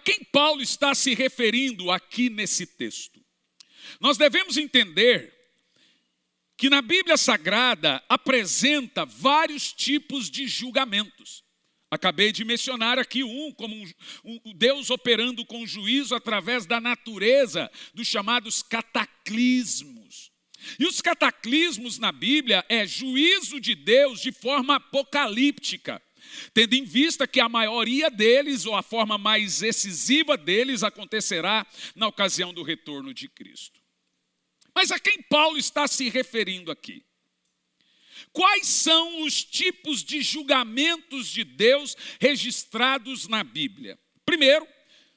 quem Paulo está se referindo aqui nesse texto? Nós devemos entender que na Bíblia Sagrada apresenta vários tipos de julgamentos. Acabei de mencionar aqui como um Deus operando com juízo através da natureza, dos chamados cataclismos. E os cataclismos na Bíblia é juízo de Deus de forma apocalíptica, tendo em vista que a maioria deles, ou a forma mais excessiva deles, acontecerá na ocasião do retorno de Cristo. Mas a quem Paulo está se referindo aqui? Quais são os tipos de julgamentos de Deus registrados na Bíblia? Primeiro,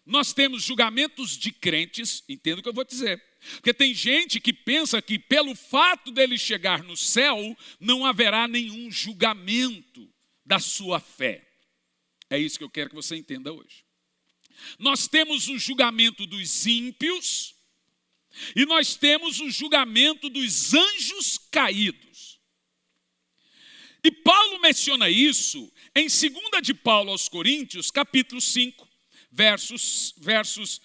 nós temos julgamentos de crentes, entenda o que eu vou dizer. Porque tem gente que pensa que pelo fato dele chegar no céu, não haverá nenhum julgamento da sua fé. É isso que eu quero que você entenda hoje. Nós temos o julgamento dos ímpios e nós temos o julgamento dos anjos caídos. E Paulo menciona isso em 2 de Paulo aos Coríntios, capítulo 5, versos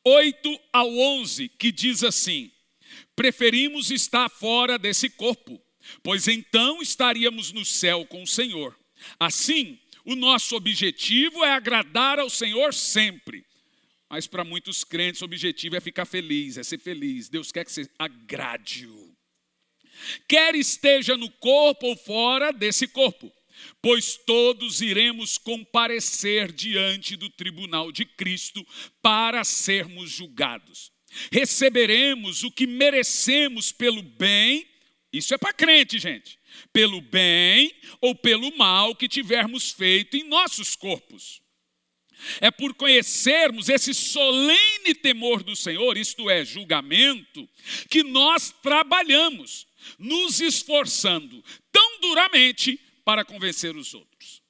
8 ao 11, que diz assim: preferimos estar fora desse corpo, pois então estaríamos no céu com o Senhor. Assim, o nosso objetivo é agradar ao Senhor sempre. Mas para muitos crentes o objetivo é ficar feliz, é ser feliz. Deus quer que você agrade-o. Quer esteja no corpo ou fora desse corpo, pois todos iremos comparecer diante do tribunal de Cristo para sermos julgados. Receberemos o que merecemos pelo bem, isso é para crente, gente, pelo bem ou pelo mal que tivermos feito em nossos corpos. É por conhecermos esse solene temor do Senhor, isto é, julgamento, que nós trabalhamos, nos esforçando tão duramente para convencer os outros.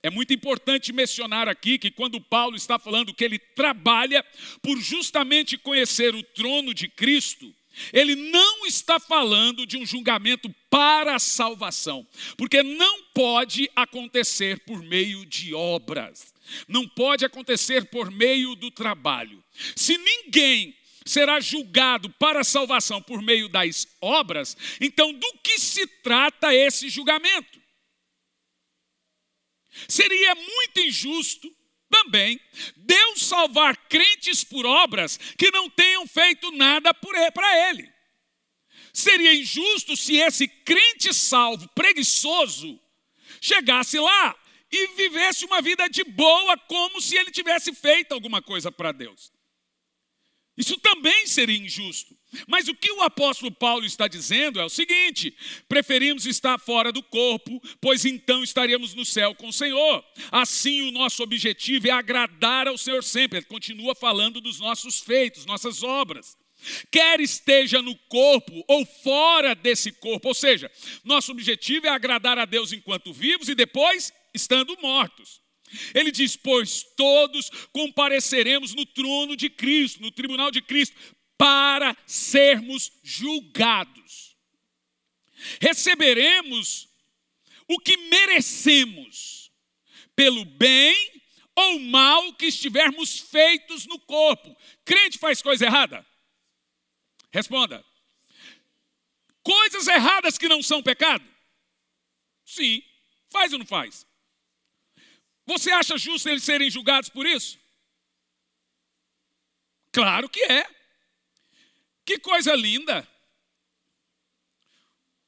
É muito importante mencionar aqui que quando Paulo está falando que ele trabalha por justamente conhecer o trono de Cristo, ele não está falando de um julgamento para a salvação, porque não pode acontecer por meio de obras, não pode acontecer por meio do trabalho. Se ninguém será julgado para a salvação por meio das obras, então do que se trata esse julgamento? Seria muito injusto também Deus salvar crentes por obras que não tenham feito nada para Ele. Seria injusto se esse crente salvo, preguiçoso, chegasse lá e vivesse uma vida de boa como se ele tivesse feito alguma coisa para Deus. Isso também seria injusto. Mas o que o apóstolo Paulo está dizendo é o seguinte: preferimos estar fora do corpo, pois então estaríamos no céu com o Senhor. Assim o nosso objetivo é agradar ao Senhor sempre. Ele continua falando dos nossos feitos, nossas obras. Quer esteja no corpo ou fora desse corpo, ou seja, nosso objetivo é agradar a Deus enquanto vivos e depois estando mortos. Ele diz, pois todos compareceremos no trono de Cristo, no tribunal de Cristo, para sermos julgados. Receberemos o que merecemos, pelo bem ou mal que estivermos feitos no corpo. Crente faz coisa errada? Responda. Coisas erradas que não são pecado? Sim. Faz ou não faz? Você acha justo eles serem julgados por isso? Claro que é. Que coisa linda.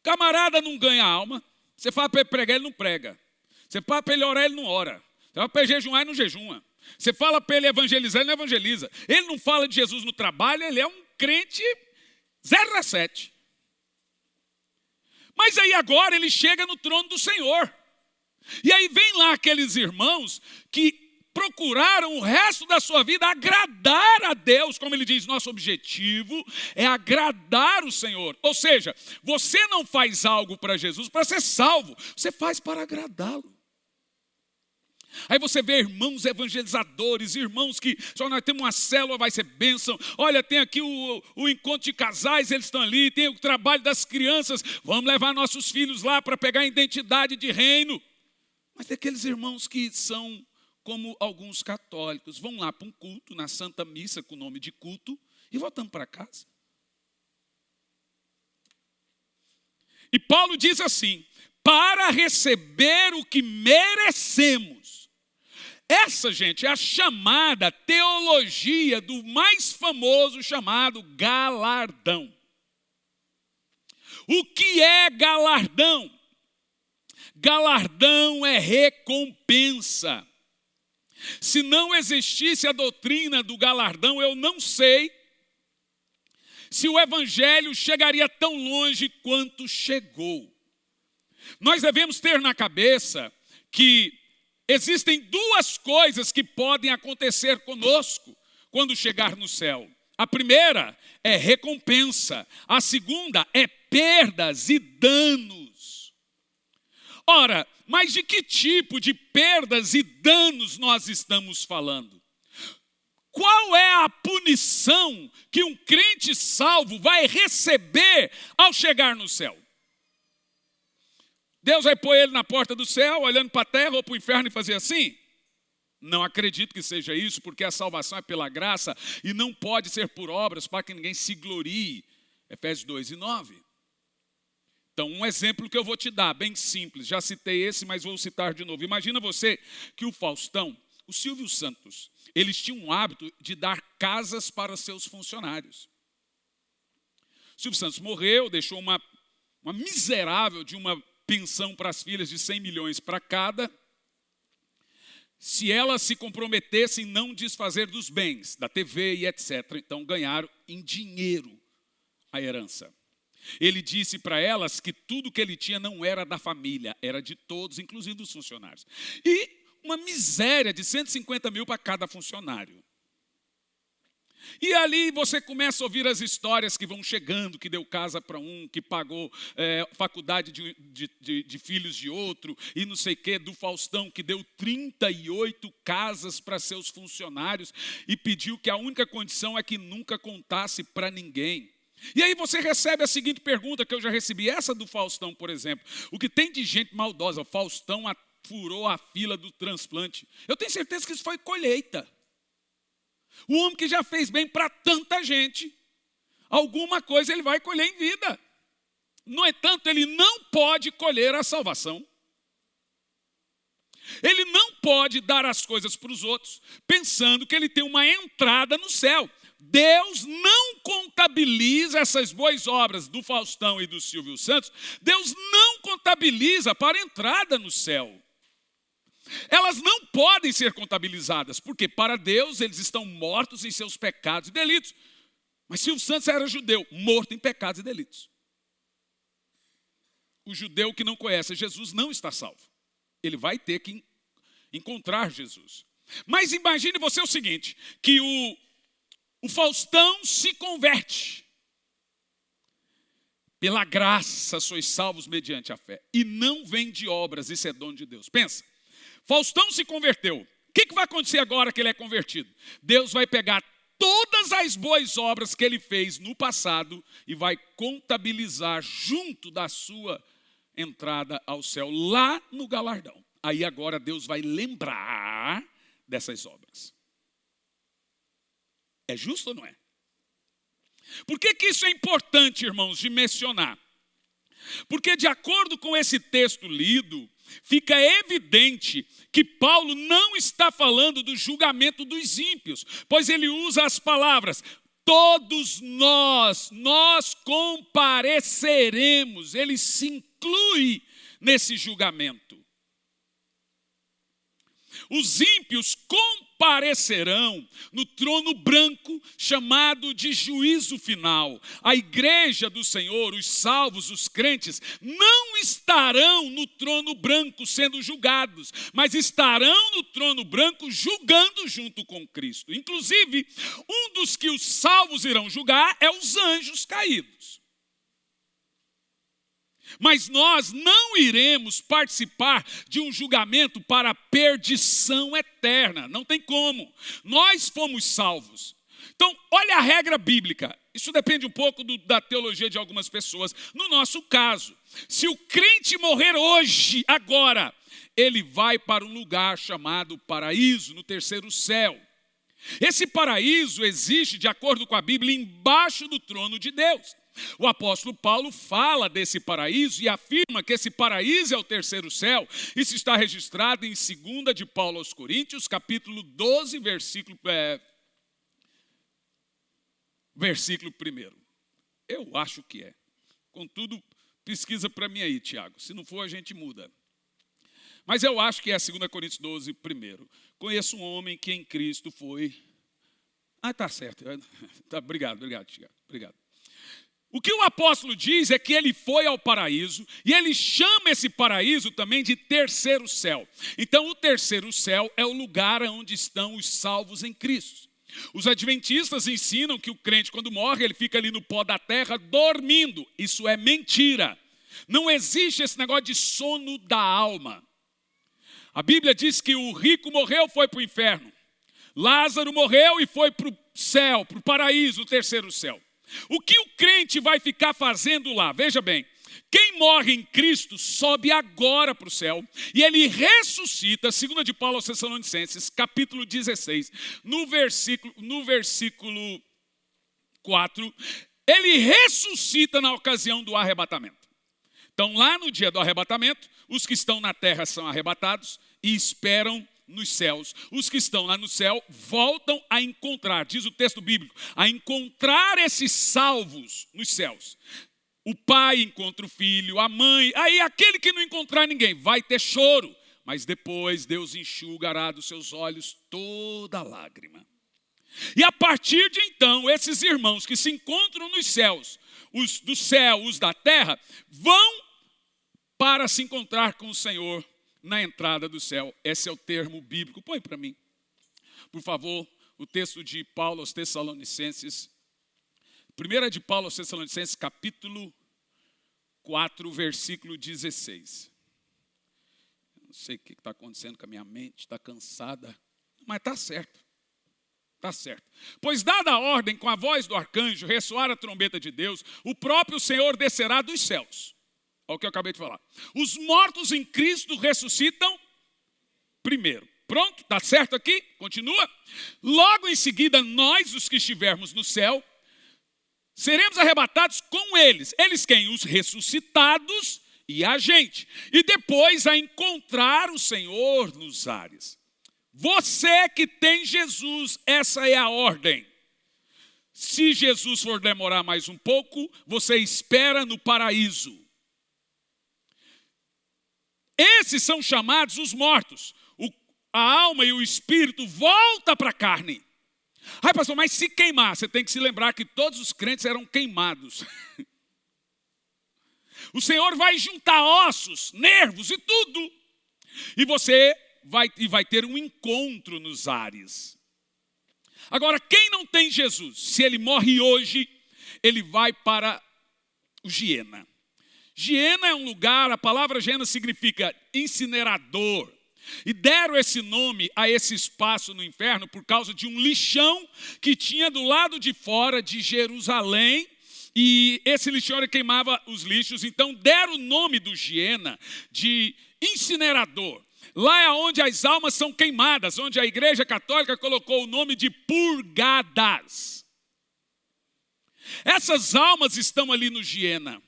Camarada não ganha alma. Você fala para ele pregar, ele não prega. Você fala para ele orar, ele não ora. Você fala para ele jejuar, ele não jejuma. Você fala para ele evangelizar, ele não evangeliza. Ele não fala de Jesus no trabalho, ele é um crente 0 a 7. Mas aí agora ele chega no trono do Senhor. E aí vem lá aqueles irmãos que procuraram o resto da sua vida agradar a Deus, como ele diz, nosso objetivo é agradar o Senhor. Ou seja, você não faz algo para Jesus para ser salvo, você faz para agradá-lo. Aí você vê irmãos evangelizadores, irmãos que só nós temos uma célula, vai ser bênção. Olha, tem aqui o encontro de casais, eles estão ali, tem o trabalho das crianças, vamos levar nossos filhos lá para pegar a identidade de reino. Mas tem aqueles irmãos que são como alguns católicos. Vão lá para um culto, na Santa Missa, com o nome de culto, e voltamos para casa. E Paulo diz assim: para receber o que merecemos. Essa, gente, é a chamada teologia do mais famoso chamado galardão. O que é galardão? Galardão é recompensa. Se não existisse a doutrina do galardão, eu não sei se o evangelho chegaria tão longe quanto chegou. Nós devemos ter na cabeça que existem duas coisas que podem acontecer conosco quando chegar no céu. A primeira é recompensa, a segunda é perdas e danos. Ora, mas de que tipo de perdas e danos nós estamos falando? Qual é a punição que um crente salvo vai receber ao chegar no céu? Deus vai pôr ele na porta do céu, olhando para a terra ou para o inferno e fazer assim? Não acredito que seja isso, porque a salvação é pela graça e não pode ser por obras para que ninguém se glorie. Efésios 2:9. Então, um exemplo que eu vou te dar, bem simples. Já citei esse, mas vou citar de novo. Imagina você que o Faustão, o Silvio Santos, eles tinham o hábito de dar casas para seus funcionários. O Silvio Santos morreu, deixou uma miserável de uma pensão para as filhas de 100 milhões para cada, se elas se comprometessem em não desfazer dos bens, da TV e etc. Então ganharam em dinheiro a herança. Ele disse para elas que tudo que ele tinha não era da família, era de todos, inclusive dos funcionários. E uma miséria de 150 mil para cada funcionário. E ali você começa a ouvir as histórias que vão chegando, que deu casa para um, que pagou faculdade de filhos de outro, e não sei o quê, do Faustão, que deu 38 casas para seus funcionários, e pediu que a única condição é que nunca contasse para ninguém. E aí você recebe a seguinte pergunta, que eu já recebi, essa do Faustão, por exemplo. O que tem de gente maldosa, o Faustão furou a fila do transplante. Eu tenho certeza que isso foi colheita. O homem que já fez bem para tanta gente, alguma coisa ele vai colher em vida. No entanto, ele não pode colher a salvação. Ele não pode dar as coisas para os outros, pensando que ele tem uma entrada no céu. Deus não contabiliza essas boas obras do Faustão e do Silvio Santos. Deus não contabiliza para entrada no céu. Elas não podem ser contabilizadas, porque para Deus eles estão mortos em seus pecados e delitos. Mas Silvio Santos era judeu, morto em pecados e delitos. O judeu que não conhece Jesus não está salvo. Ele vai ter que encontrar Jesus. Mas imagine você o seguinte, que o Faustão se converte. Pela graça sois salvos mediante a fé. E não vem de obras, isso é dom de Deus. Pensa, Faustão se converteu. O que vai acontecer agora que ele é convertido? Deus vai pegar todas as boas obras que ele fez no passado e vai contabilizar junto da sua entrada ao céu, lá no galardão. Aí agora Deus vai lembrar dessas obras. É justo ou não é? Por que isso é importante, irmãos, de mencionar? Porque de acordo com esse texto lido, fica evidente que Paulo não está falando do julgamento dos ímpios, pois ele usa as palavras, todos nós compareceremos, ele se inclui nesse julgamento. Os ímpios comparecerão no trono branco, chamado de juízo final. A igreja do Senhor, os salvos, os crentes, não estarão no trono branco sendo julgados, mas estarão no trono branco julgando junto com Cristo. Inclusive, um dos que os salvos irão julgar é os anjos caídos. Mas nós não iremos participar de um julgamento para perdição eterna. Não tem como. Nós fomos salvos. Então, olha a regra bíblica. Isso depende um pouco da teologia de algumas pessoas. No nosso caso, se o crente morrer hoje, agora, ele vai para um lugar chamado paraíso, no terceiro céu. Esse paraíso existe, de acordo com a Bíblia, embaixo do trono de Deus. O apóstolo Paulo fala desse paraíso e afirma que esse paraíso é o terceiro céu. Isso está registrado em 2 de Paulo aos Coríntios, capítulo 12, versículo 1. Eu acho que é. Contudo, pesquisa para mim aí, Tiago. Se não for, a gente muda. Mas eu acho que é 2 Coríntios 12, 1. Conheço um homem que em Cristo foi... tá certo. Tá, obrigado, Tiago. Obrigado. O que o apóstolo diz é que ele foi ao paraíso e ele chama esse paraíso também de terceiro céu. Então, o terceiro céu é o lugar onde estão os salvos em Cristo. Os adventistas ensinam que o crente, quando morre, ele fica ali no pó da terra dormindo. Isso é mentira. Não existe esse negócio de sono da alma. A Bíblia diz que o rico morreu, foi para o inferno. Lázaro morreu e foi para o céu, para o paraíso, o terceiro céu. O que o crente vai ficar fazendo lá? Veja bem, quem morre em Cristo sobe agora para o céu e ele ressuscita, 2 de Paulo aos Tessalonicenses, capítulo 16, no versículo 4, ele ressuscita na ocasião do arrebatamento. Então, lá no dia do arrebatamento, os que estão na terra são arrebatados e esperam nos céus. Os que estão lá no céu voltam a encontrar, diz o texto bíblico, a encontrar esses salvos nos céus. O pai encontra o filho, a mãe, aí aquele que não encontrar ninguém vai ter choro, mas depois Deus enxugará dos seus olhos toda lágrima. E a partir de então, esses irmãos que se encontram nos céus, os do céu, os da terra, vão para se encontrar com o Senhor na entrada do céu. Esse é o termo bíblico. Põe para mim, por favor, o texto de Paulo aos Tessalonicenses. 1 de Paulo aos Tessalonicenses, capítulo 4, versículo 16. Não sei o que está acontecendo com a minha mente, está cansada, mas está certo. Está certo. Pois dada a ordem, com a voz do arcanjo, ressoar a trombeta de Deus, o próprio Senhor descerá dos céus. Olha o que eu acabei de falar. Os mortos em Cristo ressuscitam primeiro. Pronto? Está certo aqui? Continua. Logo em seguida, nós, os que estivermos no céu, seremos arrebatados com eles. Eles quem? Os ressuscitados e a gente. E depois a encontrar o Senhor nos ares. Você que tem Jesus, essa é a ordem. Se Jesus for demorar mais um pouco, você espera no paraíso. Esses são chamados os mortos. A alma e o espírito voltam para a carne. Ai, pastor, mas se queimar, você tem que se lembrar que todos os crentes eram queimados. O Senhor vai juntar ossos, nervos e tudo. E você vai ter um encontro nos ares. Agora, quem não tem Jesus, se ele morre hoje, ele vai para o Giena. Giena é um lugar, a palavra Giena significa incinerador. E deram esse nome a esse espaço no inferno por causa de um lixão que tinha do lado de fora de Jerusalém. E esse lixão queimava os lixos, então deram o nome do Giena de incinerador. Lá é onde as almas são queimadas, onde a Igreja Católica colocou o nome de purgadas. Essas almas estão ali no Giena.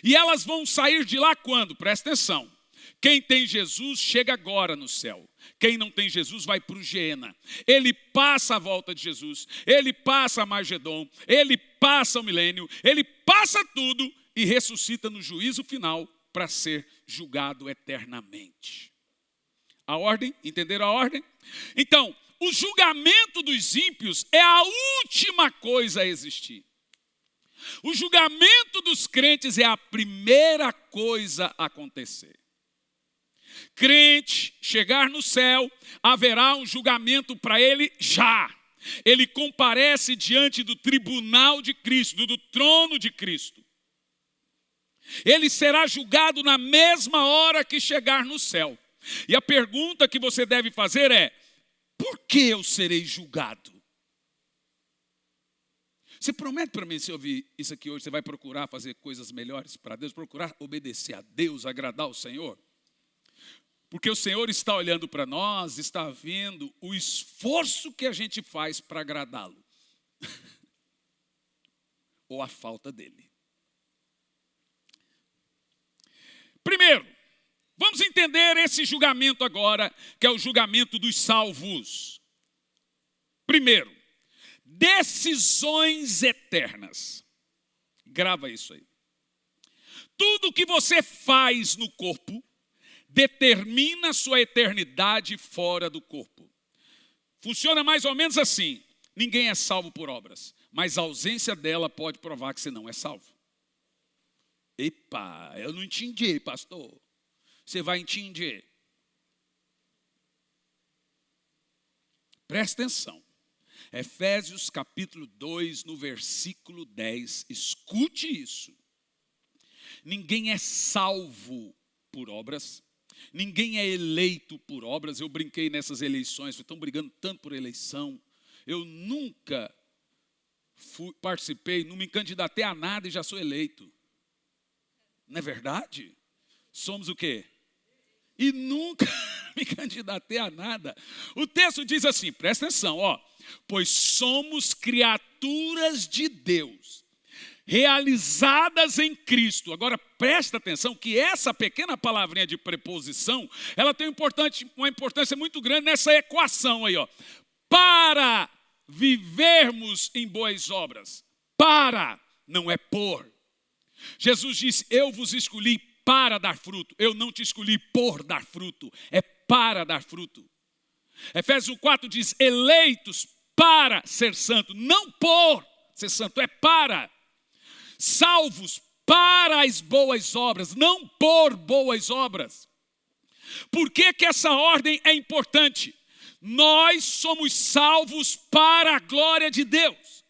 E elas vão sair de lá quando? Presta atenção. Quem tem Jesus chega agora no céu. Quem não tem Jesus vai para o Giena. Ele passa a volta de Jesus. Ele passa a Magedon. Ele passa o milênio. Ele passa tudo e ressuscita no juízo final para ser julgado eternamente. A ordem? Entenderam a ordem? Então, o julgamento dos ímpios é a última coisa a existir. O julgamento dos crentes é a primeira coisa a acontecer. Crente, chegar no céu, haverá um julgamento para ele já. Ele comparece diante do tribunal de Cristo, do trono de Cristo. Ele será julgado na mesma hora que chegar no céu. E a pergunta que você deve fazer é: por que eu serei julgado? Você promete para mim, se eu ouvir isso aqui hoje, você vai procurar fazer coisas melhores para Deus, procurar obedecer a Deus, agradar o Senhor? Porque o Senhor está olhando para nós, está vendo o esforço que a gente faz para agradá-lo. Ou a falta dele. Primeiro, vamos entender esse julgamento agora, que é o julgamento dos salvos. Primeiro, decisões eternas. Grava isso aí. Tudo que você faz no corpo determina sua eternidade fora do corpo. Funciona mais ou menos assim. Ninguém é salvo por obras, mas a ausência dela pode provar que você não é salvo. Epa, eu não entendi, pastor. Você vai entender. Presta atenção. Efésios capítulo 2, no versículo 10. Escute isso. Ninguém é salvo por obras. Ninguém é eleito por obras. Eu brinquei nessas eleições. Estão brigando tanto por eleição. Eu nunca participei, não me candidatei a nada e já sou eleito. Não é verdade? Somos o quê? E nunca me candidatei a nada. O texto diz assim, presta atenção, ó. Pois somos criaturas de Deus, realizadas em Cristo. Agora presta atenção que essa pequena palavrinha de preposição, ela tem uma importância muito grande nessa equação aí, ó. Para vivermos em boas obras. Para, não é por. Jesus disse, eu vos escolhi para dar fruto. Eu não te escolhi por dar fruto. É para dar fruto. Efésios 4 diz, eleitos para ser santo. Não por ser santo, é para. Salvos para as boas obras, não por boas obras. Por que que essa ordem é importante? Nós somos salvos para a glória de Deus.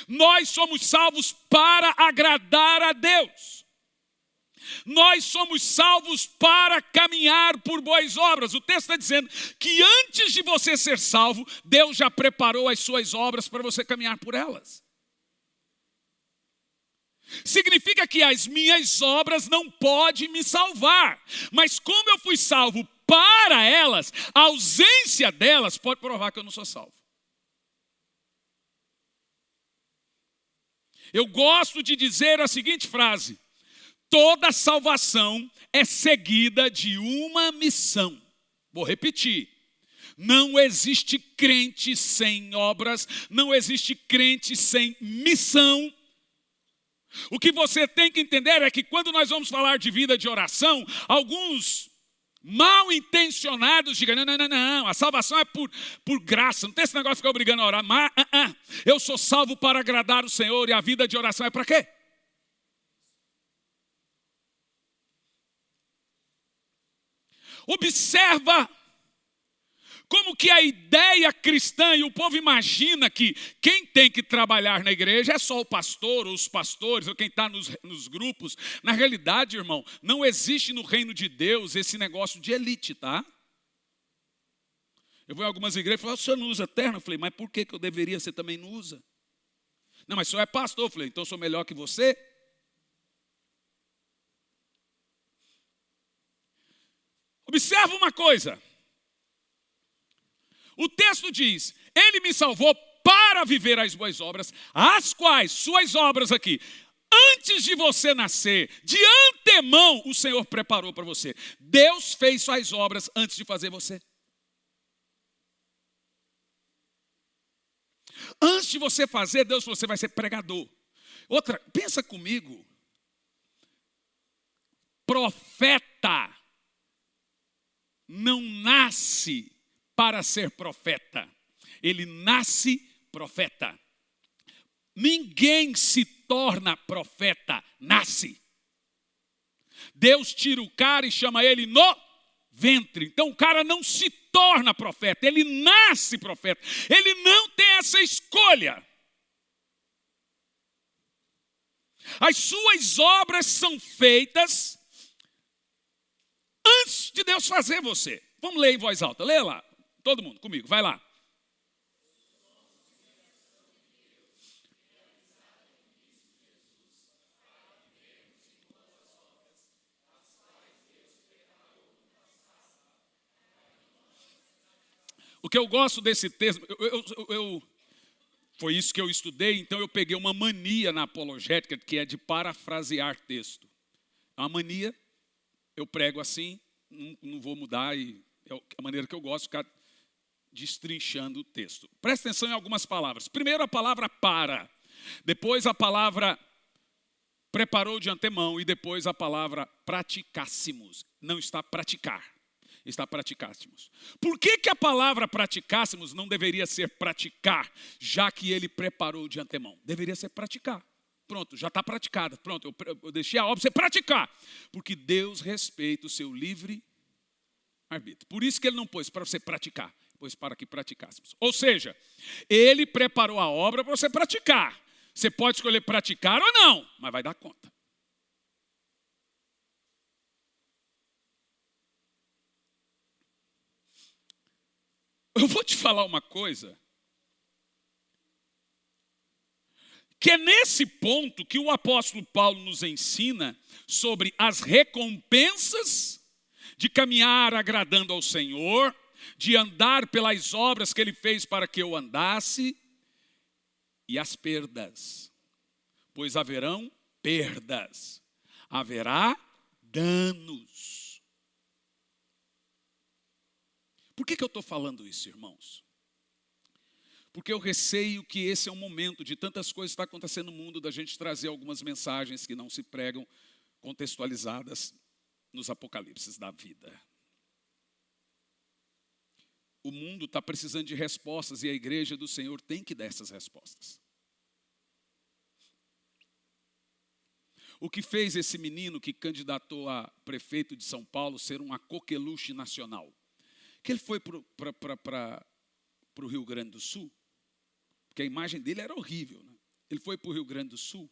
Nós somos salvos para agradar a Deus. Nós somos salvos para caminhar por boas obras. O texto está dizendo que antes de você ser salvo, Deus já preparou as suas obras para você caminhar por elas. Significa que as minhas obras não podem me salvar. Mas como eu fui salvo para elas, a ausência delas pode provar que eu não sou salvo. Eu gosto de dizer a seguinte frase: toda salvação é seguida de uma missão. Vou repetir. Não existe crente sem obras, não existe crente sem missão. O que você tem que entender é que quando nós vamos falar de vida de oração, alguns mal intencionados digam, não, a salvação é por graça, não tem esse negócio de ficar obrigando a orar, mas eu sou salvo para agradar o Senhor e a vida de oração é para quê? Observa como que a ideia cristã e o povo imagina que quem tem que trabalhar na igreja é só o pastor, ou os pastores, ou quem está nos grupos. Na realidade, irmão, não existe no reino de Deus esse negócio de elite, tá? Eu vou em algumas igrejas e falo, o senhor não usa terno? Eu falei, mas por que eu deveria? Você também não usa? Não, mas o senhor é pastor. Eu falei, então eu sou melhor que você? Observa uma coisa. O texto diz, ele me salvou para viver as boas obras, as quais, suas obras aqui, antes de você nascer, de antemão, o Senhor preparou para você. Deus fez suas obras antes de fazer você. Antes de você fazer, Deus falou, você vai ser pregador. Outra, pensa comigo. Profeta não nasce para ser profeta. Ele nasce profeta. Ninguém se torna profeta, nasce. Deus tira o cara e chama ele no ventre. Então o cara não se torna profeta, ele nasce profeta. Ele não tem essa escolha. As suas obras são feitas antes de Deus fazer você. Vamos ler em voz alta, lê lá. Todo mundo comigo, vai lá. o que eu gosto desse texto, foi isso que eu estudei, então eu peguei uma mania na apologética, que é de parafrasear texto. É uma mania, eu prego assim, não vou mudar, e é a maneira que eu gosto de ficar destrinchando o texto. Presta atenção em algumas palavras. Primeiro a palavra para, depois a palavra preparou de antemão e depois a palavra praticássemos. Não está praticar, está praticássemos. Por que a palavra praticássemos não deveria ser praticar, já que ele preparou de antemão? Deveria ser praticar. Pronto, já está praticada. Pronto, eu deixei a obra você praticar. Porque Deus respeita o seu livre arbítrio. Por isso que ele não pôs para você praticar, pôs para que praticássemos. Ou seja, ele preparou a obra para você praticar. Você pode escolher praticar ou não, mas vai dar conta. Eu vou te falar uma coisa, que é nesse ponto que o apóstolo Paulo nos ensina sobre as recompensas de caminhar agradando ao Senhor, de andar pelas obras que ele fez para que eu andasse, e as perdas, pois haverão perdas, haverá danos. Por que eu estou falando isso, irmãos? Porque eu receio que esse é um momento de tantas coisas que estão acontecendo no mundo, da gente trazer algumas mensagens que não se pregam, contextualizadas nos apocalipses da vida. O mundo está precisando de respostas e a igreja do Senhor tem que dar essas respostas. O que fez esse menino que candidatou a prefeito de São Paulo ser uma coqueluche nacional? Que ele foi para o Rio Grande do Sul, porque a imagem dele era horrível, né? Ele foi para o Rio Grande do Sul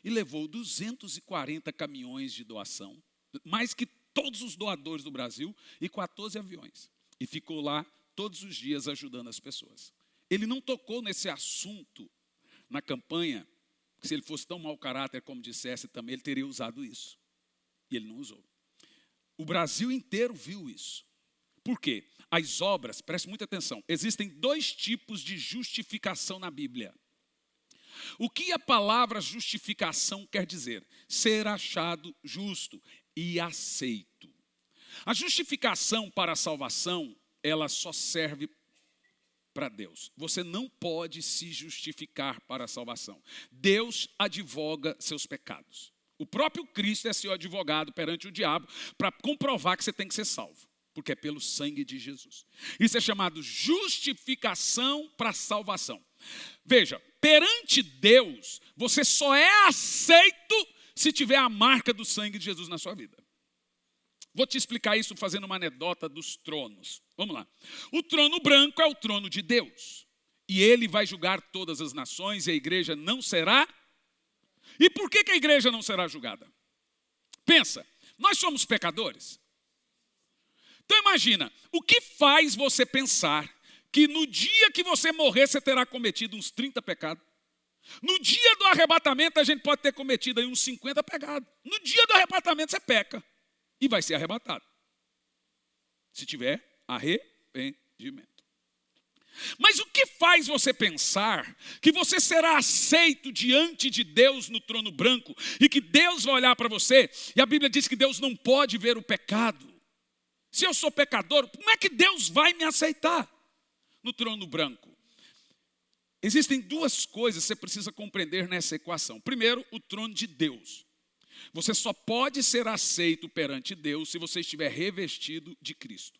e levou 240 caminhões de doação, mais que todos os doadores do Brasil, e 14 aviões. E ficou lá todos os dias ajudando as pessoas. Ele não tocou nesse assunto na campanha, porque se ele fosse tão mau caráter como dissesse também, ele teria usado isso. E ele não usou. O Brasil inteiro viu isso. Por quê? As obras, preste muita atenção, existem 2 tipos de justificação na Bíblia. O que a palavra justificação quer dizer? Ser achado justo e aceito. A justificação para a salvação, ela só serve para Deus. Você não pode se justificar para a salvação. Deus advoga seus pecados. O próprio Cristo é seu advogado perante o diabo para comprovar que você tem que ser salvo. Porque é pelo sangue de Jesus. Isso é chamado justificação para a salvação. Veja, perante Deus, você só é aceito se tiver a marca do sangue de Jesus na sua vida. Vou te explicar isso fazendo uma anedota dos tronos. Vamos lá. O trono branco é o trono de Deus. E ele vai julgar todas as nações e a igreja não será. E por que a igreja não será julgada? Pensa, nós somos pecadores. Então imagina, o que faz você pensar que no dia que você morrer você terá cometido uns 30 pecados? No dia do arrebatamento a gente pode ter cometido aí uns 50 pecados. No dia do arrebatamento você peca e vai ser arrebatado. Se tiver arrependimento. Mas o que faz você pensar que você será aceito diante de Deus no trono branco e que Deus vai olhar para você e a Bíblia diz que Deus não pode ver o pecado? Se eu sou pecador, como é que Deus vai me aceitar no trono branco? Existem 2 coisas que você precisa compreender nessa equação. Primeiro, o trono de Deus. Você só pode ser aceito perante Deus se você estiver revestido de Cristo.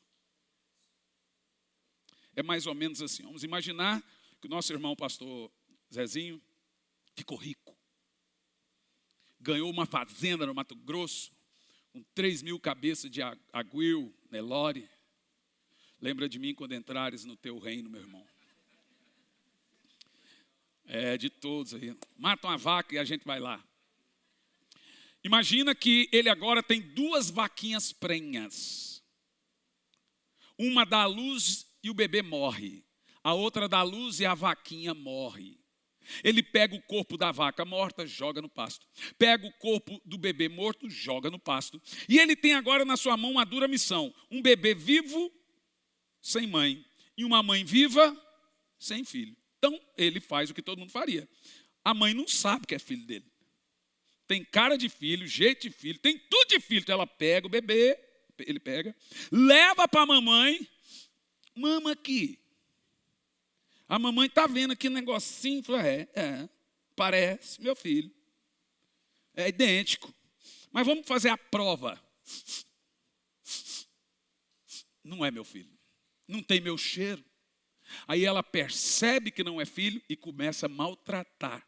É mais ou menos assim. Vamos imaginar que o nosso irmão pastor Zezinho ficou rico. Ganhou uma fazenda no Mato Grosso, com 3.000 cabeças de aguil, Nelore. Lembra de mim quando entrares no teu reino, meu irmão. É, de todos aí. Mata uma vaca e a gente vai lá. Imagina que ele agora tem 2 vaquinhas prenhas. Uma dá à luz e o bebê morre. A outra dá à luz e a vaquinha morre. Ele pega o corpo da vaca morta, joga no pasto. Pega o corpo do bebê morto, joga no pasto. E ele tem agora na sua mão uma dura missão. Um bebê vivo, sem mãe. e uma mãe viva sem filho. Então, ele faz o que todo mundo faria. A mãe não sabe que é filho dele. Tem cara de filho, jeito de filho, tem tudo de filho. Então ela pega o bebê, ele pega, leva para a mamãe, mama aqui. A mamãe está vendo aqui um negocinho, fala, parece meu filho. É idêntico. Mas vamos fazer a prova. Não é meu filho. Não tem meu cheiro. Aí ela percebe que não é filho e começa a maltratar.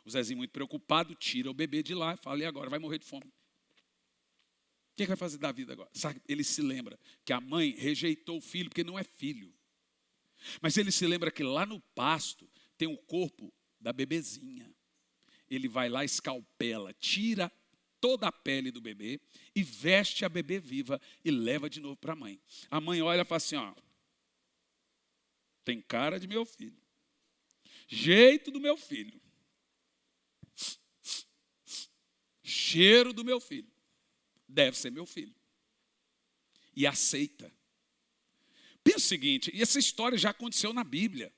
O Zezinho, muito preocupado, tira o bebê de lá e fala, e agora? Vai morrer de fome. O que vai fazer da vida agora? Sabe, ele se lembra que a mãe rejeitou o filho porque não é filho. Mas ele se lembra que lá no pasto tem o corpo da bebezinha. Ele vai lá, escalpela, tira toda a pele do bebê e veste a bebê viva e leva de novo para a mãe. A mãe olha e fala assim, tem cara de meu filho, jeito do meu filho, cheiro do meu filho, deve ser meu filho. E aceita. Pensa o seguinte, e essa história já aconteceu na Bíblia.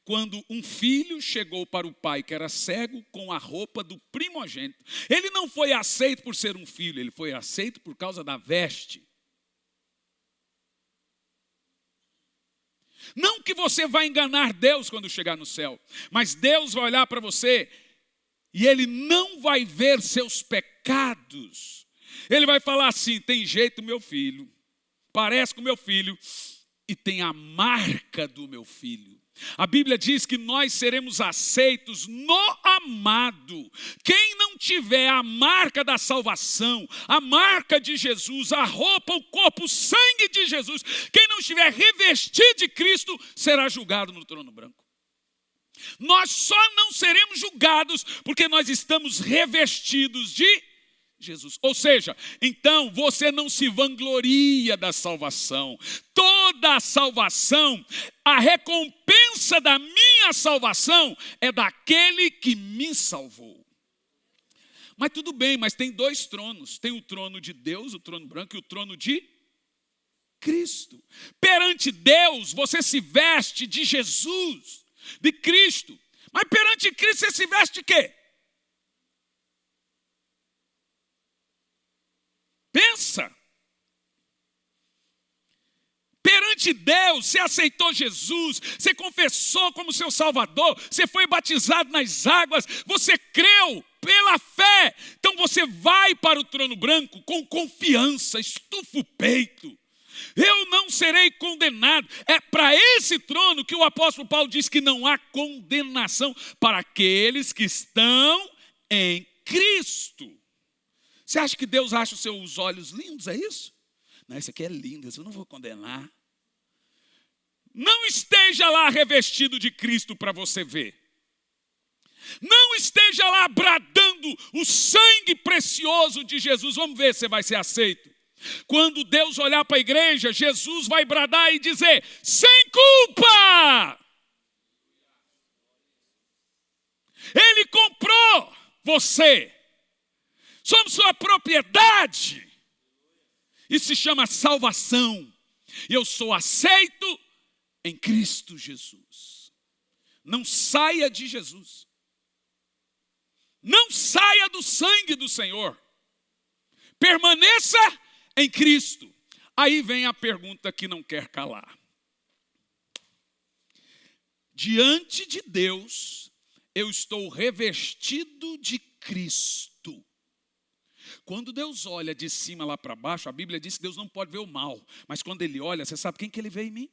Quando um filho chegou para o pai que era cego com a roupa do primogênito. Ele não foi aceito por ser um filho, ele foi aceito por causa da veste. Não que você vai enganar Deus quando chegar no céu, mas Deus vai olhar para você e Ele não vai ver seus pecados. Ele vai falar assim, tem jeito meu filho, parece com meu filho e tem a marca do meu filho. A Bíblia diz que nós seremos aceitos no amado. Quem não tiver a marca da salvação, a marca de Jesus, a roupa, o corpo, o sangue de Jesus, quem não estiver revestido de Cristo, será julgado no trono branco. Nós só não seremos julgados porque nós estamos revestidos de Jesus. Ou seja, então você não se vangloria da salvação. Toda a salvação, a recompensa da minha salvação é daquele que me salvou. Mas tudo bem, mas tem dois tronos. Tem o trono de Deus, o trono branco, e o trono de Cristo. Perante Deus, você se veste de Jesus, de Cristo. Mas perante Cristo, você se veste de quê? Pensa. Perante Deus, você aceitou Jesus, você confessou como seu Salvador, você foi batizado nas águas, você creu pela fé. Então você vai para o trono branco com confiança, estufa o peito. Eu não serei condenado. É para esse trono que o apóstolo Paulo diz que não há condenação para aqueles que estão em Cristo. Você acha que Deus acha os seus olhos lindos, é isso? Não, isso aqui é lindo, eu não vou condenar. Não esteja lá revestido de Cristo para você ver. Não esteja lá bradando o sangue precioso de Jesus. Vamos ver se você vai ser aceito. Quando Deus olhar para a igreja, Jesus vai bradar e dizer, sem culpa! Ele comprou você. Somos sua propriedade. Isso se chama salvação. E eu sou aceito em Cristo Jesus. Não saia de Jesus. Não saia do sangue do Senhor. Permaneça em Cristo. Aí vem a pergunta que não quer calar. Diante de Deus, eu estou revestido de Cristo. Quando Deus olha de cima lá para baixo, a Bíblia diz que Deus não pode ver o mal. Mas quando Ele olha, você sabe quem que Ele vê em mim?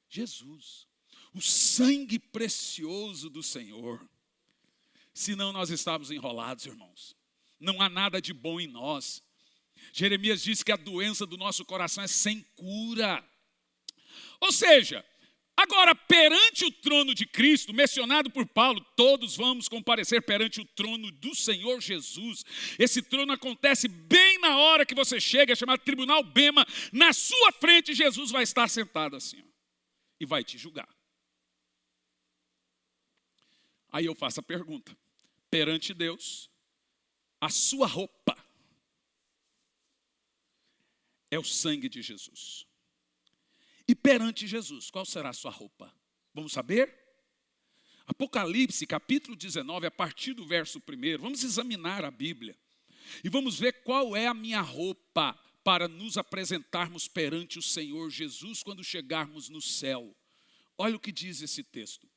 Jesus. O sangue precioso do Senhor. Senão nós estávamos enrolados, irmãos. Não há nada de bom em nós. Jeremias diz que a doença do nosso coração é sem cura. Ou seja, agora perante o trono de Cristo, mencionado por Paulo, todos vamos comparecer perante o trono do Senhor Jesus. Esse trono acontece bem na hora que você chega, é chamado Tribunal Bema. Na sua frente Jesus vai estar sentado assim, e vai te julgar. Aí eu faço a pergunta, perante Deus, a sua roupa é o sangue de Jesus. E perante Jesus, qual será a sua roupa? Vamos saber? Apocalipse, capítulo 19, a partir do verso 1, vamos examinar a Bíblia. E vamos ver qual é a minha roupa para nos apresentarmos perante o Senhor Jesus quando chegarmos no céu. Olha o que diz esse texto.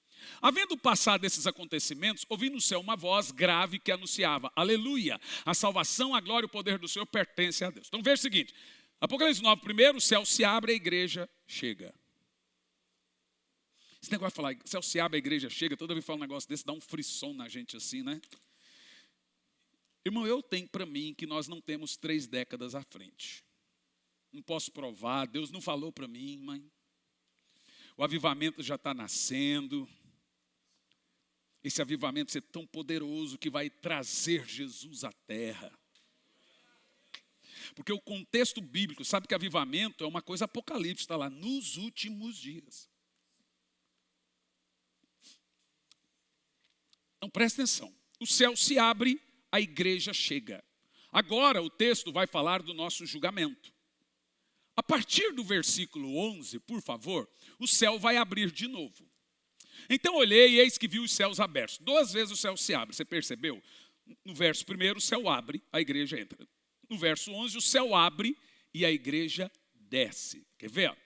Havendo passado esses acontecimentos, ouvi no céu uma voz grave que anunciava: aleluia, a salvação, a glória e o poder do Senhor pertencem a Deus. Então veja o seguinte, Apocalipse 9, primeiro, o céu se abre, a igreja chega. Esse negócio de falar, o céu se abre, a igreja chega, toda vez que fala um negócio desse, dá um frisson na gente assim, né? Irmão, eu tenho para mim que nós não temos 3 décadas à frente. Não posso provar, Deus não falou para mim, mãe. O avivamento já está nascendo. Esse avivamento vai ser tão poderoso que vai trazer Jesus à terra. Porque o contexto bíblico, sabe que avivamento é uma coisa apocalíptica, está lá, nos últimos dias. Então presta atenção, o céu se abre, a igreja chega. Agora o texto vai falar do nosso julgamento. A partir do versículo 11, por favor, o céu vai abrir de novo. Então olhei e eis que vi os céus abertos. 2 vezes o céu se abre, você percebeu? No verso 1, o céu abre, a igreja entra. No verso 11, o céu abre e a igreja desce. Quer ver?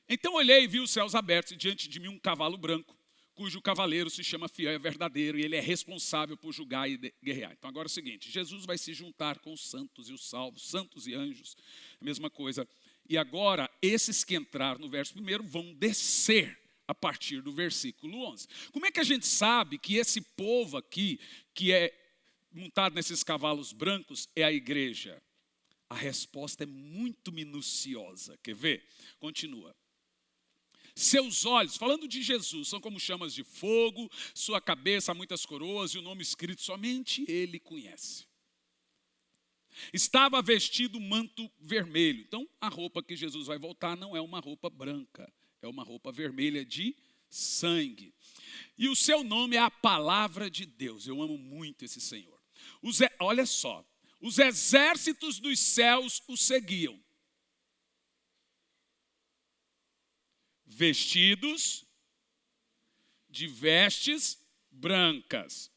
Então olhei e vi os céus abertos e diante de mim um cavalo branco, cujo cavaleiro se chama Fiel e Verdadeiro, e ele é responsável por julgar e guerrear. Então agora é o seguinte, Jesus vai se juntar com os santos e os salvos, santos e anjos, a mesma coisa. E agora, esses que entraram no verso 1 vão descer a partir do versículo 11. Como é que a gente sabe que esse povo aqui, que é montado nesses cavalos brancos, é a igreja? A resposta é muito minuciosa. Quer ver? Continua. Seus olhos, falando de Jesus, são como chamas de fogo, sua cabeça há muitas coroas e o nome escrito somente ele conhece. Estava vestido manto vermelho. Então, a roupa que Jesus vai voltar não é uma roupa branca, é uma roupa vermelha de sangue. E o seu nome é a palavra de Deus. Eu amo muito esse Senhor. Olha só, os exércitos dos céus o seguiam. Vestidos de vestes brancas,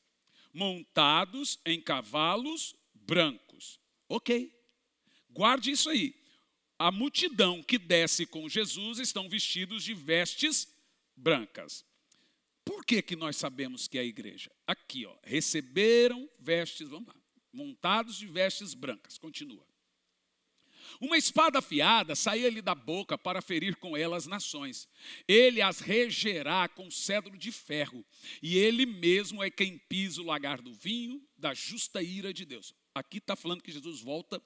montados em cavalos brancos. Ok, guarde isso aí. A multidão que desce com Jesus estão vestidos de vestes brancas. Por que nós sabemos que é a igreja? Aqui, ó, receberam vestes, vamos lá, montados de vestes brancas. Continua. Uma espada afiada saía-lhe da boca para ferir com ela as nações. Ele as regerá com cedro de ferro, e ele mesmo é quem pisa o lagar do vinho da justa ira de Deus. Aqui está falando que Jesus volta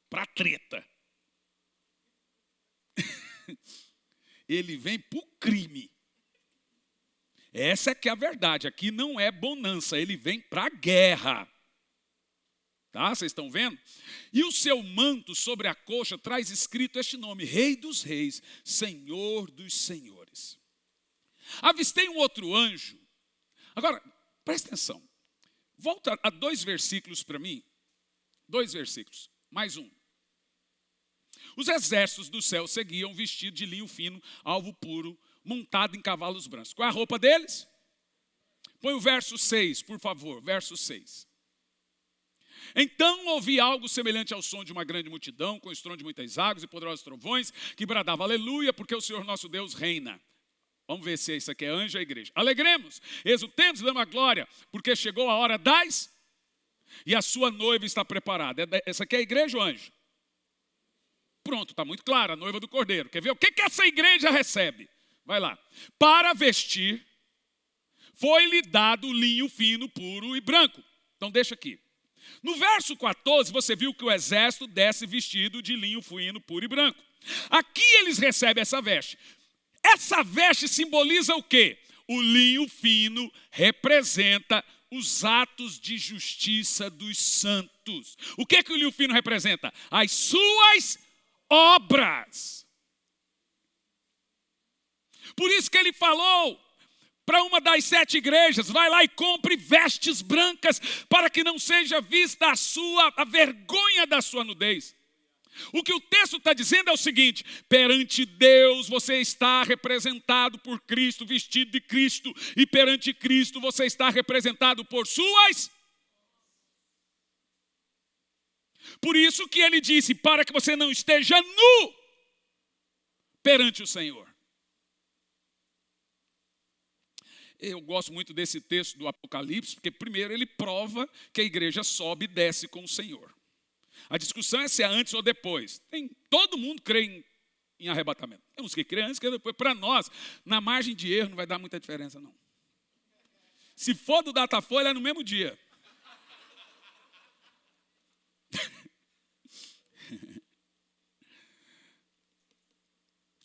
para a treta. Ele vem para o crime. Essa é que é a verdade. Aqui não é bonança, ele vem para a guerra. Tá? Vocês estão vendo? E o seu manto sobre a coxa traz escrito este nome: Rei dos Reis, Senhor dos Senhores. Avistei um outro anjo. Agora, presta atenção. Volta a 2 versículos para mim. 2 versículos. Mais um. Os exércitos do céu seguiam vestidos de linho fino, alvo puro, montado em cavalos brancos. Qual é a roupa deles? Põe o verso 6, por favor. Verso 6. Então ouvi algo semelhante ao som de uma grande multidão, com estrondo de muitas águas e poderosos trovões, que bradava aleluia, porque o Senhor nosso Deus reina. Vamos ver se isso aqui é anjo ou igreja. Alegremos, exultemos e damos a glória, porque chegou a hora das... E a sua noiva está preparada. Essa aqui é a igreja ou anjo? Pronto, está muito claro, a noiva do Cordeiro. Quer ver o que essa igreja recebe? Vai lá. Para vestir, foi-lhe dado linho fino, puro e branco. Então deixa aqui. No verso 14, você viu que o exército desce vestido de linho fino, puro e branco. Aqui eles recebem essa veste. Essa veste simboliza o quê? O linho fino representa os atos de justiça dos santos. O que o linho fino representa? As suas obras. Por isso que ele falou para uma das 7 igrejas: vai lá e compre vestes brancas, para que não seja vista a vergonha da sua nudez. O que o texto está dizendo é o seguinte: perante Deus você está representado por Cristo, vestido de Cristo, e perante Cristo você está representado por suas. Por isso que ele disse, para que você não esteja nu perante o Senhor. Eu gosto muito desse texto do Apocalipse, porque primeiro ele prova que a igreja sobe e desce com o Senhor. A discussão é se é antes ou depois. Todo mundo crê em arrebatamento. Tem uns que crê antes, que depois. Para nós, na margem de erro, não vai dar muita diferença, não. Se for do Datafolha, é no mesmo dia.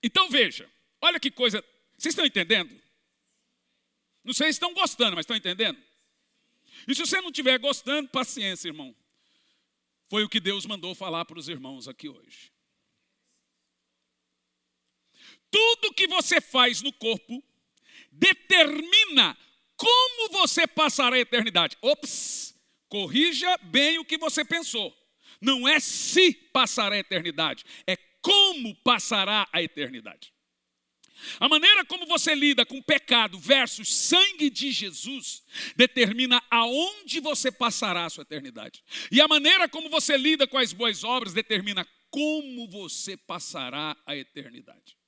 Então veja, olha que coisa. Vocês estão entendendo? Não sei se estão gostando, mas estão entendendo? E se você não estiver gostando, paciência, irmão. Foi o que Deus mandou falar para os irmãos aqui hoje. Tudo que você faz no corpo determina como você passará a eternidade. Ops, corrija bem o que você pensou. Não é se passará a eternidade, é como passará a eternidade. A maneira como você lida com pecado versus sangue de Jesus determina aonde você passará a sua eternidade. E a maneira como você lida com as boas obras determina como você passará a eternidade.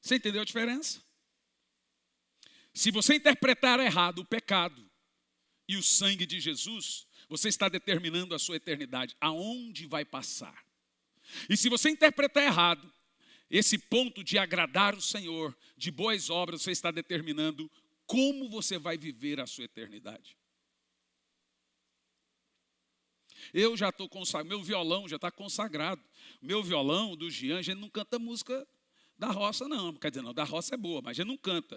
Você entendeu a diferença? Se você interpretar errado o pecado e o sangue de Jesus, você está determinando a sua eternidade, aonde vai passar. E se você interpretar errado esse ponto de agradar o Senhor, de boas obras, você está determinando como você vai viver a sua eternidade. Eu já estou consagrado, meu violão já está consagrado. Meu violão do Jean, a gente não canta música da roça não. Quer dizer, não, da roça é boa, mas a gente não canta.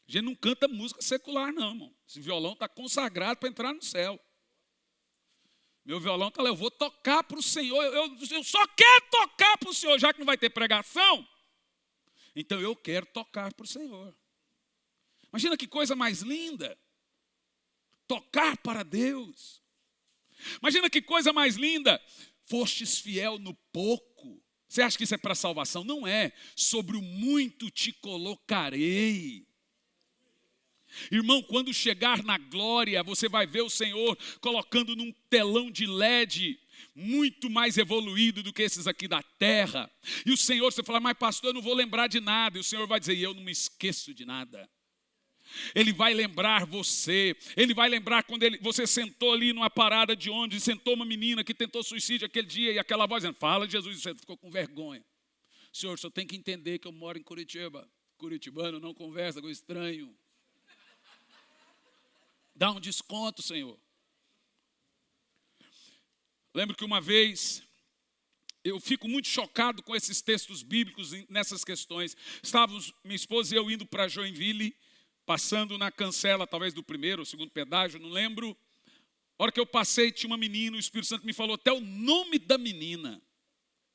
A gente não canta música secular não, irmão. Esse violão está consagrado para entrar no céu. Meu violão está lá, eu vou tocar para o Senhor, eu só quero tocar para o Senhor, já que não vai ter pregação, então eu quero tocar para o Senhor. Imagina que coisa mais linda, tocar para Deus. Imagina que coisa mais linda, fostes fiel no pouco. Você acha que isso é para salvação? Não é, sobre o muito te colocarei. Irmão, quando chegar na glória, você vai ver o Senhor colocando num telão de LED muito mais evoluído do que esses aqui da terra. E o Senhor, você fala, mas pastor, eu não vou lembrar de nada. E o Senhor vai dizer, eu não me esqueço de nada. Ele vai lembrar você. Ele vai lembrar quando você sentou ali numa parada de ônibus, sentou uma menina que tentou suicídio aquele dia, e aquela voz dizendo, fala de Jesus, você ficou com vergonha. Senhor, só tem que entender que eu moro em Curitiba. Curitibano não conversa com estranho. Dá um desconto, Senhor. Lembro que uma vez, eu fico muito chocado com esses textos bíblicos nessas questões. Estávamos, minha esposa e eu, indo para Joinville, passando na cancela, talvez do primeiro ou segundo pedágio, não lembro. A hora que eu passei, tinha uma menina, o Espírito Santo me falou até o nome da menina.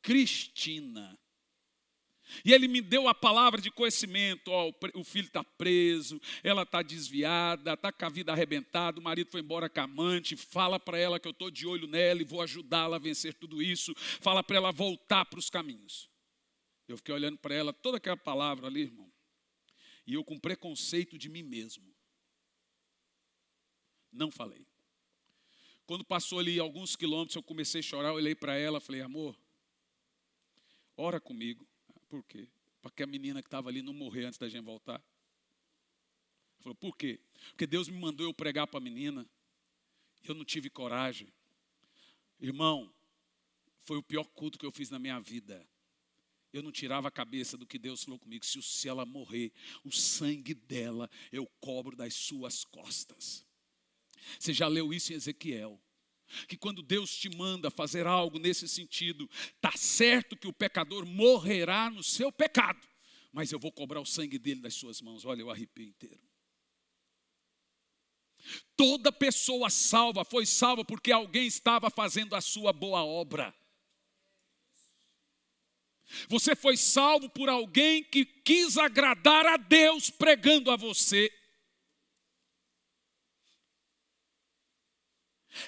Cristina. E ele me deu a palavra de conhecimento, ó, o filho está preso, ela está desviada, está com a vida arrebentada, o marido foi embora com a amante, fala para ela que eu estou de olho nela e vou ajudá-la a vencer tudo isso, fala para ela voltar para os caminhos. Eu fiquei olhando para ela, toda aquela palavra ali, irmão, e eu com preconceito de mim mesmo, não falei. Quando passou ali alguns quilômetros, eu comecei a chorar, eu olhei para ela, falei, amor, ora comigo. Por quê? Para que a menina que estava ali não morrer antes da gente voltar. Ele falou, por quê? Porque Deus me mandou eu pregar para a menina. Eu não tive coragem. Irmão, foi o pior culto que eu fiz na minha vida. Eu não tirava a cabeça do que Deus falou comigo. Se ela morrer, o sangue dela eu cobro das suas costas. Você já leu isso em Ezequiel? Que quando Deus te manda fazer algo nesse sentido, está certo que o pecador morrerá no seu pecado, mas eu vou cobrar o sangue dele das suas mãos. Olha, eu arrepio inteiro. Toda pessoa salva foi salva porque alguém estava fazendo a sua boa obra. Você foi salvo por alguém que quis agradar a Deus pregando a você.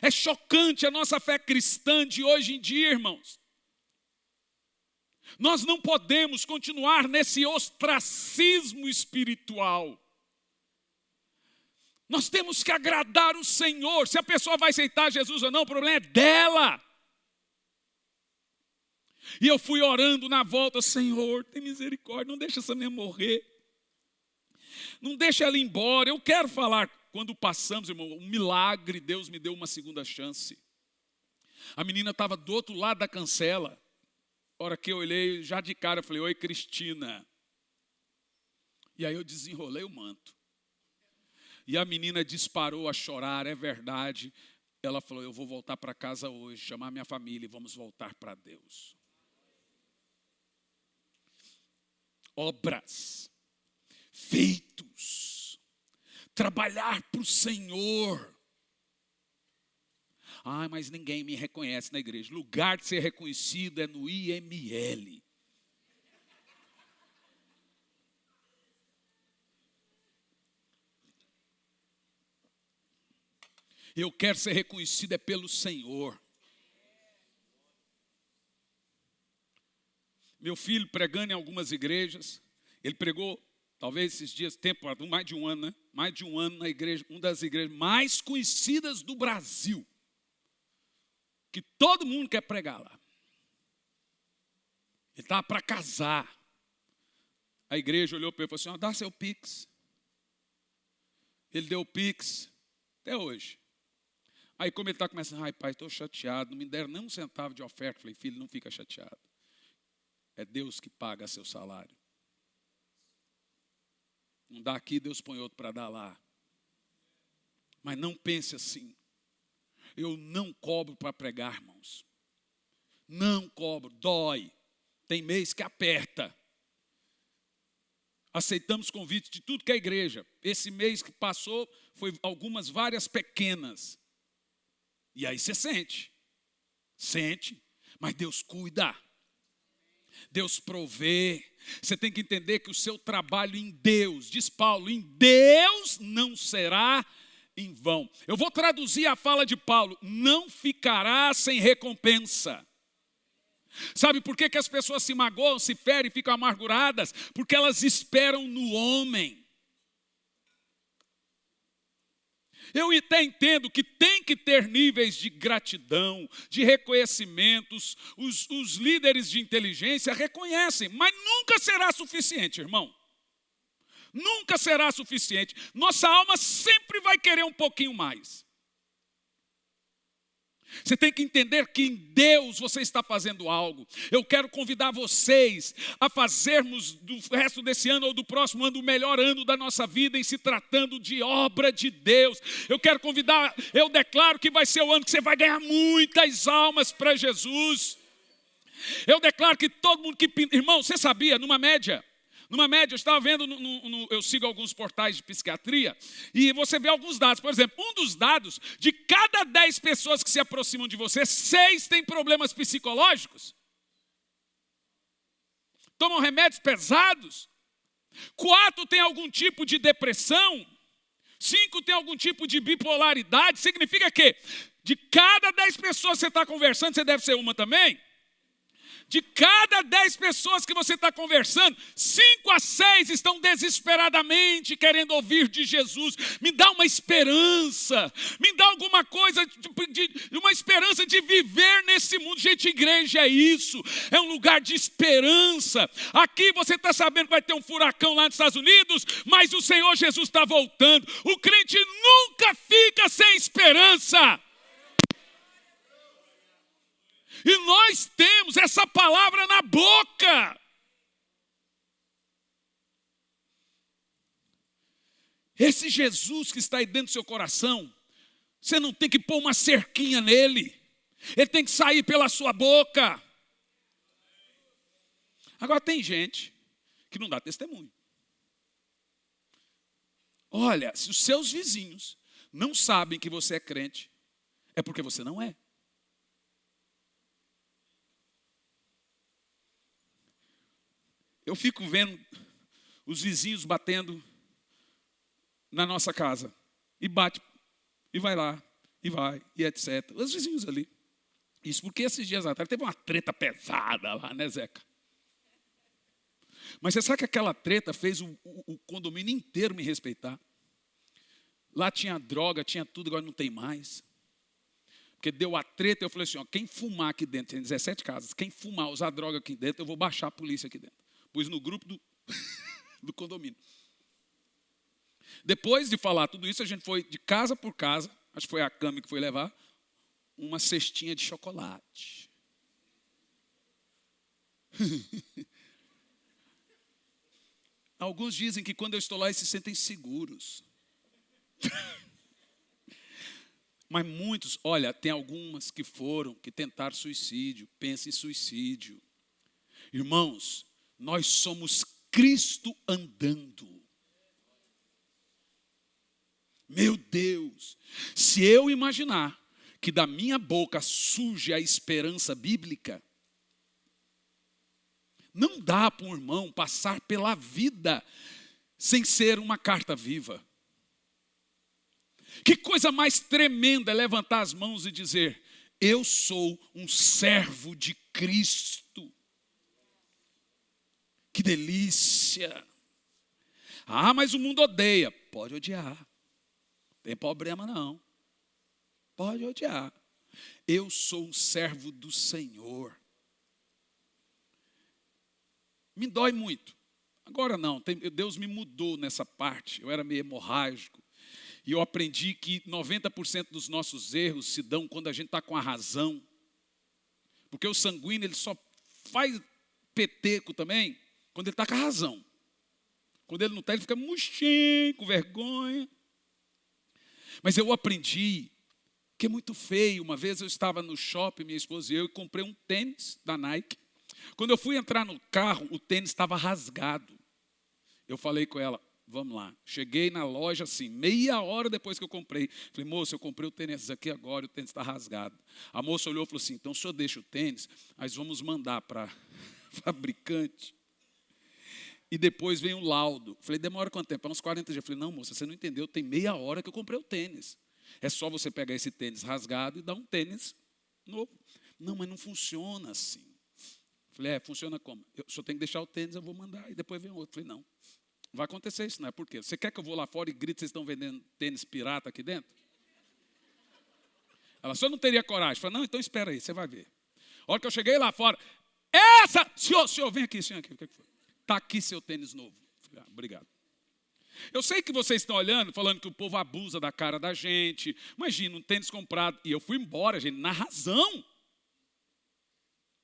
É chocante a nossa fé cristã de hoje em dia, irmãos. Nós não podemos continuar nesse ostracismo espiritual. Nós temos que agradar o Senhor. Se a pessoa vai aceitar Jesus ou não, o problema é dela. E eu fui orando na volta, Senhor, tem misericórdia, não deixa essa mulher morrer. Não deixa ela ir embora. Eu quero falar, quando passamos, irmão, um milagre, Deus me deu uma segunda chance. A menina estava do outro lado da cancela. A hora que eu olhei, já de cara, eu falei, oi, Cristina. E aí eu desenrolei o manto. E a menina disparou a chorar, é verdade. Ela falou, eu vou voltar para casa hoje, chamar minha família e vamos voltar para Deus. Obras, feitos, trabalhar para o Senhor. Ah, mas ninguém me reconhece na igreja. Lugar de ser reconhecido é no IML. Eu quero ser reconhecido é pelo Senhor. Meu filho pregando em algumas igrejas, ele pregou, talvez esses dias, mais de um ano, né? Mais de um ano na igreja, uma das igrejas mais conhecidas do Brasil, que todo mundo quer pregar lá. Ele estava para casar. A igreja olhou para ele e falou assim, dá seu Pix. Ele deu o Pix, até hoje. Aí como ele está começando, ai pai, estou chateado, não me deram nem um centavo de oferta. Falei, filho, não fica chateado. É Deus que paga seu salário. Não dá aqui, Deus põe outro para dar lá. Mas não pense assim. Eu não cobro para pregar, irmãos. Não cobro, dói. Tem mês que aperta. Aceitamos convites de tudo que é igreja. Esse mês que passou, foi várias pequenas. E aí você sente, mas Deus cuida. Deus provê. Você tem que entender que o seu trabalho em Deus, diz Paulo, em Deus não será em vão. Eu vou traduzir a fala de Paulo, não ficará sem recompensa. Sabe por que as pessoas se magoam, se ferem, ficam amarguradas? Porque elas esperam no homem. Eu até entendo que tem que ter níveis de gratidão, de reconhecimentos. Os líderes de inteligência reconhecem, mas nunca será suficiente, irmão. Nunca será suficiente. Nossa alma sempre vai querer um pouquinho mais. Você tem que entender que em Deus você está fazendo algo. Eu quero convidar vocês a fazermos do resto desse ano ou do próximo ano o melhor ano da nossa vida em se tratando de obra de Deus. Eu quero convidar, eu declaro que vai ser o ano que você vai ganhar muitas almas para Jesus. Eu declaro que todo mundo que... Irmão, você sabia, numa média, eu estava vendo, eu sigo alguns portais de psiquiatria, e você vê alguns dados. Por exemplo, um dos dados, de cada 10 pessoas que se aproximam de você, 6 têm problemas psicológicos. Tomam remédios pesados. 4 têm algum tipo de depressão. 5 têm algum tipo de bipolaridade. Significa que de cada 10 pessoas que você está conversando, você deve ser uma também. De cada 10 pessoas que você está conversando, 5 a 6 estão desesperadamente querendo ouvir de Jesus. Me dá uma esperança, me dá alguma coisa, uma esperança de viver nesse mundo. Gente, igreja é isso, é um lugar de esperança. Aqui você está sabendo que vai ter um furacão lá nos Estados Unidos, mas o Senhor Jesus está voltando. O crente nunca fica sem esperança. E nós temos essa palavra na boca. Esse Jesus que está aí dentro do seu coração, você não tem que pôr uma cerquinha nele. Ele tem que sair pela sua boca. Agora tem gente que não dá testemunho. Olha, se os seus vizinhos não sabem que você é crente, é porque você não é. Eu fico vendo os vizinhos batendo na nossa casa. E bate, e vai lá. e vai, e etc. Os vizinhos ali. Isso porque esses dias atrás teve uma treta pesada lá, né, Zeca? Mas você sabe que aquela treta fez o condomínio inteiro me respeitar. Lá tinha droga, tinha tudo, agora não tem mais. Porque deu a treta, eu falei assim, ó, quem fumar aqui dentro, tem 17 casas, quem fumar, usar droga aqui dentro, eu vou baixar a polícia aqui dentro. Pus no grupo do condomínio. Depois de falar tudo isso, a gente foi de casa por casa, acho que foi a Cami que foi levar, uma cestinha de chocolate. Alguns dizem que quando eu estou lá, eles se sentem seguros. Mas muitos, olha, tem algumas que tentaram suicídio, pensam em suicídio. Irmãos, nós somos Cristo andando. Meu Deus, se eu imaginar que da minha boca surge a esperança bíblica, não dá para um irmão passar pela vida sem ser uma carta viva. Que coisa mais tremenda é levantar as mãos e dizer, eu sou um servo de Cristo. Que delícia. Ah, mas o mundo odeia. Pode odiar. Não tem problema não. Pode odiar. Eu sou um servo do Senhor. Me dói muito. Agora não, Deus me mudou nessa parte. Eu era meio hemorrágico. E eu aprendi que 90% dos nossos erros se dão quando a gente está com a razão. Porque o sanguíneo, ele só faz peteco também quando ele está com a razão. Quando ele não está, ele fica murchinho, com vergonha. Mas eu aprendi que é muito feio. Uma vez eu estava no shopping, minha esposa e eu, e comprei um tênis da Nike. Quando eu fui entrar no carro, o tênis estava rasgado. Eu falei com ela, vamos lá. Cheguei na loja assim, meia hora depois que eu comprei. Falei, moça, eu comprei o tênis aqui agora, o tênis está rasgado. A moça olhou e falou assim, então o senhor deixa o tênis, nós vamos mandar para fabricante. E depois vem o laudo. Falei, demora quanto tempo? Uns 40 dias. Falei, não, moça, você não entendeu, tem meia hora que eu comprei o tênis. É só você pegar esse tênis rasgado e dar um tênis novo. Não, mas não funciona assim. Falei, funciona como? Eu só tenho que deixar o tênis, eu vou mandar, e depois vem outro. Falei, não vai acontecer isso, não é? Por quê? Você quer que eu vou lá fora e grite, vocês estão vendendo tênis pirata aqui dentro? Ela só não teria coragem. Falei, não, então espera aí, você vai ver. A hora que eu cheguei lá fora, senhor, vem aqui, senhor, aqui, o que foi? Está aqui seu tênis novo. Falei, obrigado. Eu sei que vocês estão olhando, falando que o povo abusa da cara da gente. Imagina, um tênis comprado, e eu fui embora, gente, na razão.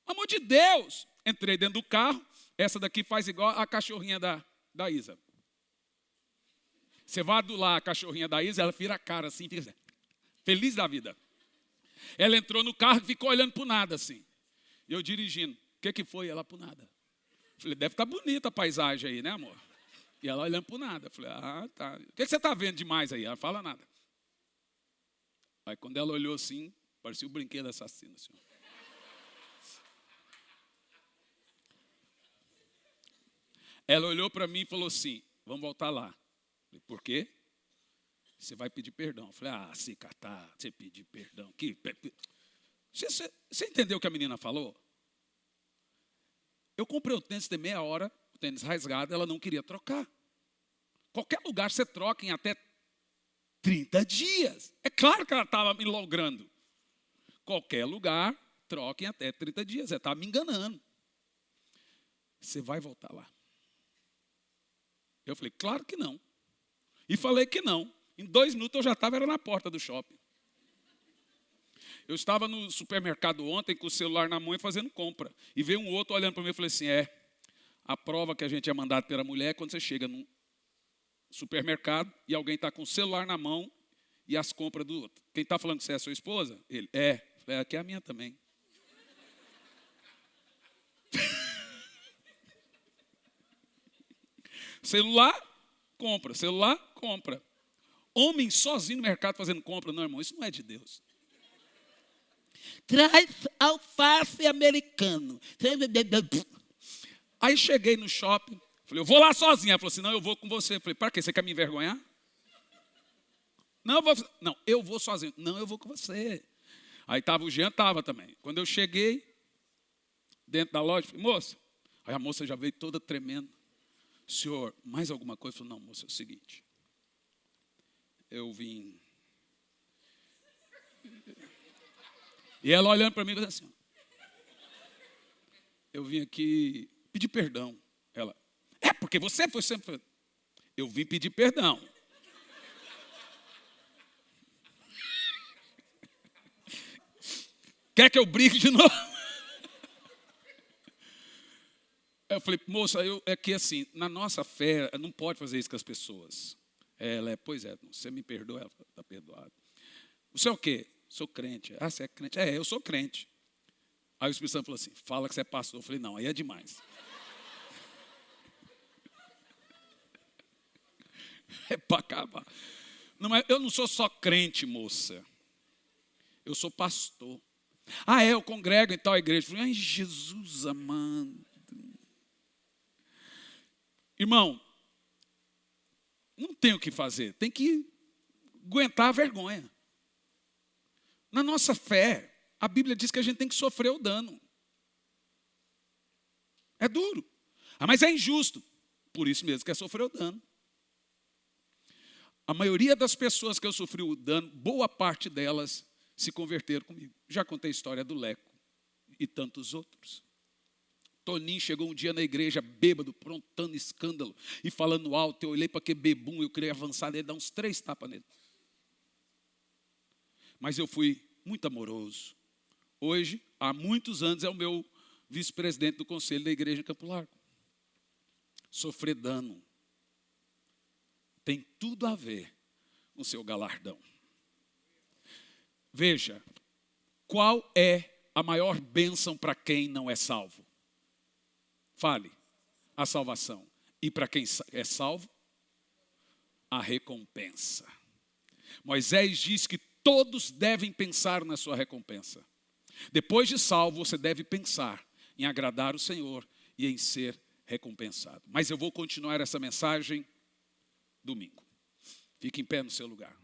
Amor de Deus. Entrei dentro do carro, essa daqui faz igual a cachorrinha da Isa. Você vai adular a cachorrinha da Isa, ela vira a cara assim, fica assim, feliz da vida. Ela entrou no carro e ficou olhando para o nada assim. Eu dirigindo, o que foi? Ela para o nada. Falei, deve estar bonita a paisagem aí, né, amor? E ela olhando para o nada. Falei, tá. O que você está vendo demais aí? Ela fala nada. Aí quando ela olhou assim, parecia o brinquedo assassino, assim. Ela olhou para mim e falou assim, vamos voltar lá. Falei, por quê? Você vai pedir perdão. Falei, se catar, você pedir perdão. Você entendeu o que a menina falou? Eu comprei o tênis de meia hora, o tênis rasgado, ela não queria trocar. Qualquer lugar você troca em até 30 dias. É claro que ela estava me logrando. Qualquer lugar, troca em até 30 dias. Ela estava me enganando. Você vai voltar lá. Eu falei, claro que não. E falei que não. Em 2 minutos eu já estava na porta do shopping. Eu estava no supermercado ontem com o celular na mão e fazendo compra. E veio um outro olhando para mim e falei assim, a prova que a gente é mandado pela mulher é quando você chega num supermercado e alguém está com o celular na mão e as compras do outro. Quem está falando que você é a sua esposa? Ele, Falei, aqui é a minha também. Celular, compra. Homem sozinho no mercado fazendo compra, não, irmão, isso não é de Deus. Traz alface americano. Aí cheguei no shopping, falei, eu vou lá sozinha. Ela falou assim, não, eu vou com você. Eu falei, para quê? Você quer me envergonhar? Não, eu vou sozinho. Não, eu vou com você. Aí estava o Jean, estava também. Quando eu cheguei dentro da loja, falei, moça. Aí a moça já veio toda tremendo. Senhor, mais alguma coisa? Eu falei, não, moça, é o seguinte. Eu vim. E ela olhando para mim, falando assim, eu vim aqui pedir perdão. Ela, porque você foi sempre... Eu vim pedir perdão. Quer que eu brigue de novo? Eu falei, moça, é que assim, na nossa fé, não pode fazer isso com as pessoas. Ela pois é, você me perdoa? Ela está perdoada. Você é o quê? Sou crente. Ah, você é crente? Eu sou crente. Aí o Espírito Santo falou assim, fala que você é pastor. Eu falei, não, aí é demais. É para acabar. Não, eu não sou só crente, moça. Eu sou pastor. Eu congrego em tal igreja. Eu falei, ai, Jesus amado. Irmão, não tem o que fazer. Tem que aguentar a vergonha. Na nossa fé, a Bíblia diz que a gente tem que sofrer o dano. É duro. Mas é injusto. Por isso mesmo que é sofrer o dano. A maioria das pessoas que eu sofri o dano, boa parte delas se converteram comigo. Já contei a história do Leco e tantos outros. Toninho chegou um dia na igreja bêbado, prontando escândalo e falando alto. Eu olhei para aquele bebum, eu queria avançar nele, dar uns 3 tapas nele. Mas eu fui muito amoroso. Hoje, há muitos anos, é o meu vice-presidente do conselho da igreja em Campo Largo. Sofrer dano tem tudo a ver com o seu galardão. Veja, qual é a maior bênção para quem não é salvo? Fale, a salvação. E para quem é salvo? A recompensa. Moisés diz que todos devem pensar na sua recompensa. Depois de salvo, você deve pensar em agradar o Senhor e em ser recompensado. Mas eu vou continuar essa mensagem domingo. Fique em pé no seu lugar.